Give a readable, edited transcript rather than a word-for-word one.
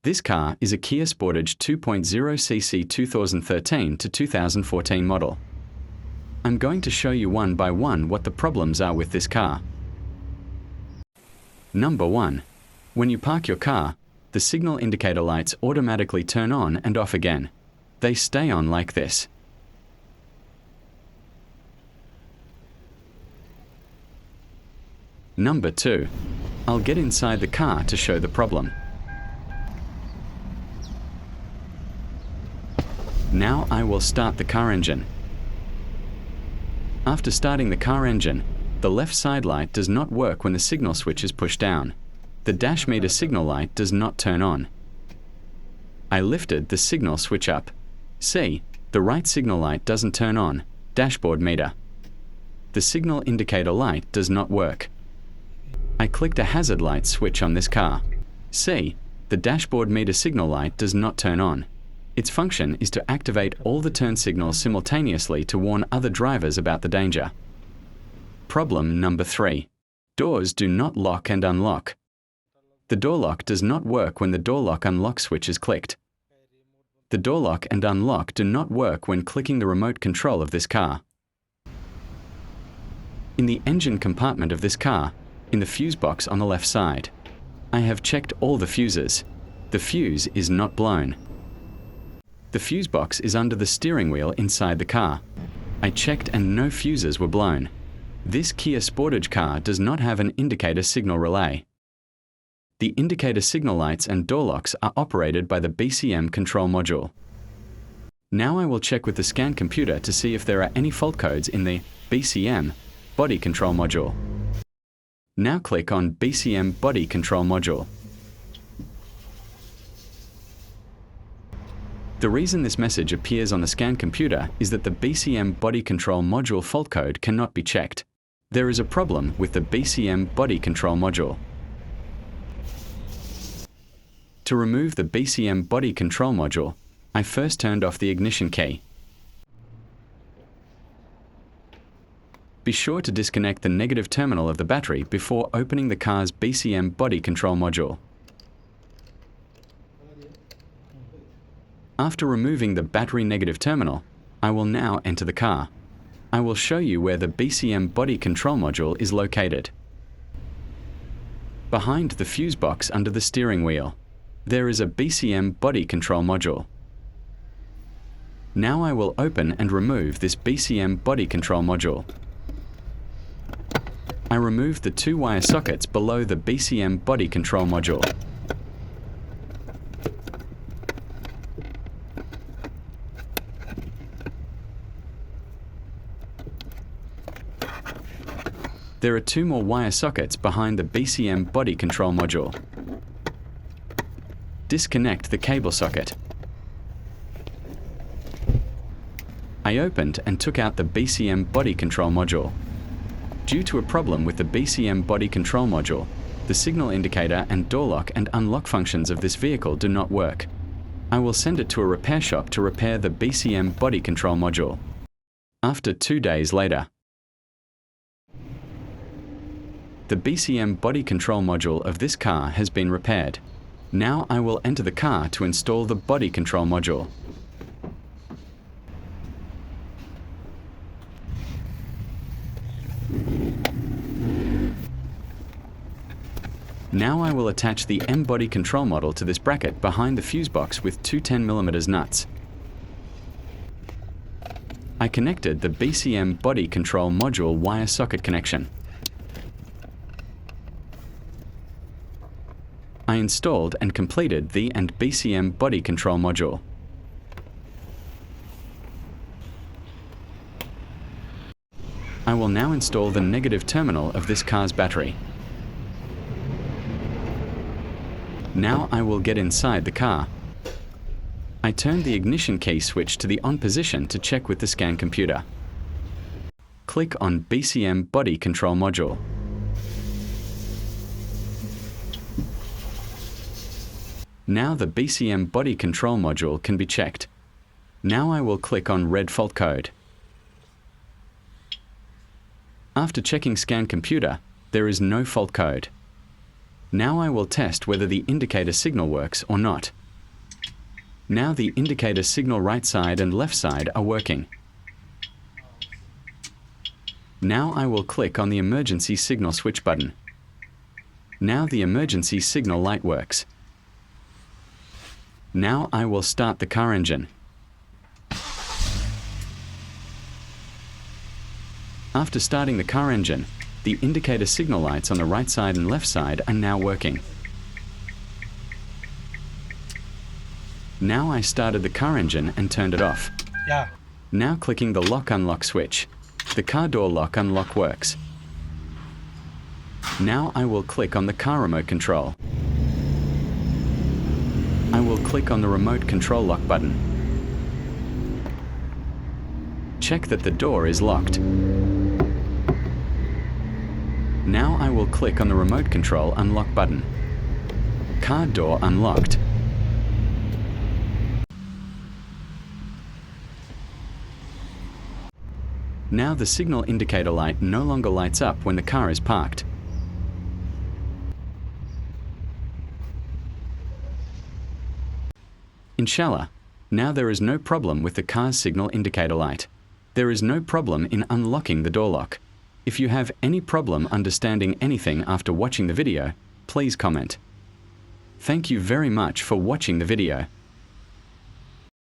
This car is a Kia Sportage 2.0cc 2013 to 2014 model. I'm going to show you one by one what the problems are with this car. Number 1. When you park your car, the signal indicator lights automatically turn on and off again. They stay on like this. Number 2. I'll get inside the car to show the problem. Now I will start the car engine. After starting the car engine, the left side light does not work when the signal switch is pushed down. The dash meter signal light does not turn on. I lifted the signal switch up. See, the right signal light doesn't turn on, dashboard meter. The signal indicator light does not work. I clicked a hazard light switch on this car. See, the dashboard meter signal light does not turn on. Its function is to activate all the turn signals simultaneously to warn other drivers about the danger. Problem number 3. Doors do not lock and unlock. The door lock does not work when the door lock unlock switch is clicked. The door lock and unlock do not work when clicking the remote control of this car. In the engine compartment of this car, in the fuse box on the left side, I have checked all the fuses. The fuse is not blown. The fuse box is under the steering wheel inside the car. I checked and no fuses were blown. This Kia Sportage car does not have an indicator signal relay. The indicator signal lights and door locks are operated by the BCM control module. Now I will check with the scan computer to see if there are any fault codes in the BCM body control module. Now click on BCM body control module. The reason this message appears on the scan computer is that the BCM body control module fault code cannot be checked. There is a problem with the BCM body control module. To remove the BCM body control module, I first turned off the ignition key. Be sure to disconnect the negative terminal of the battery before opening the car's BCM body control module. After removing the battery negative terminal, I will now enter the car. I will show you where the BCM body control module is located. Behind the fuse box under the steering wheel, there is a BCM body control module. Now I will open and remove this BCM body control module. I removed the 2 wire sockets below the BCM body control module. There are 2 more wire sockets behind the BCM body control module. Disconnect the cable socket. I opened and took out the BCM body control module. Due to a problem with the BCM body control module, the signal indicator and door lock and unlock functions of this vehicle do not work. I will send it to a repair shop to repair the BCM body control module. After 2 days later, the BCM body control module of this car has been repaired. Now I will enter the car to install the body control module. Now I will attach the M-body control module to this bracket behind the fuse box with 2 10mm nuts. I connected the BCM body control module wire socket connection. I installed and completed the and BCM body control module. I will now install the negative terminal of this car's battery. Now I will get inside the car. I turned the ignition key switch to the on position to check with the scan computer. Click on BCM body control module. Now the BCM body control module can be checked. Now I will click on red fault code. After checking scan computer, there is no fault code. Now I will test whether the indicator signal works or not. Now the indicator signal right side and left side are working. Now I will click on the emergency signal switch button. Now the emergency signal light works. Now I will start the car engine. After starting the car engine, the indicator signal lights on the right side and left side are now working. Now I started the car engine and turned it off. Yeah. Now clicking the lock unlock switch, the car door lock unlock works. Now I will click on the car remote control. I will click on the remote control lock button. Check that the door is locked. Now I will click on the remote control unlock button. Car door unlocked. Now the signal indicator light no longer lights up when the car is parked. Inshallah, now there is no problem with the car's signal indicator light. There is no problem in unlocking the door lock. If you have any problem understanding anything after watching the video, please comment. Thank you very much for watching the video.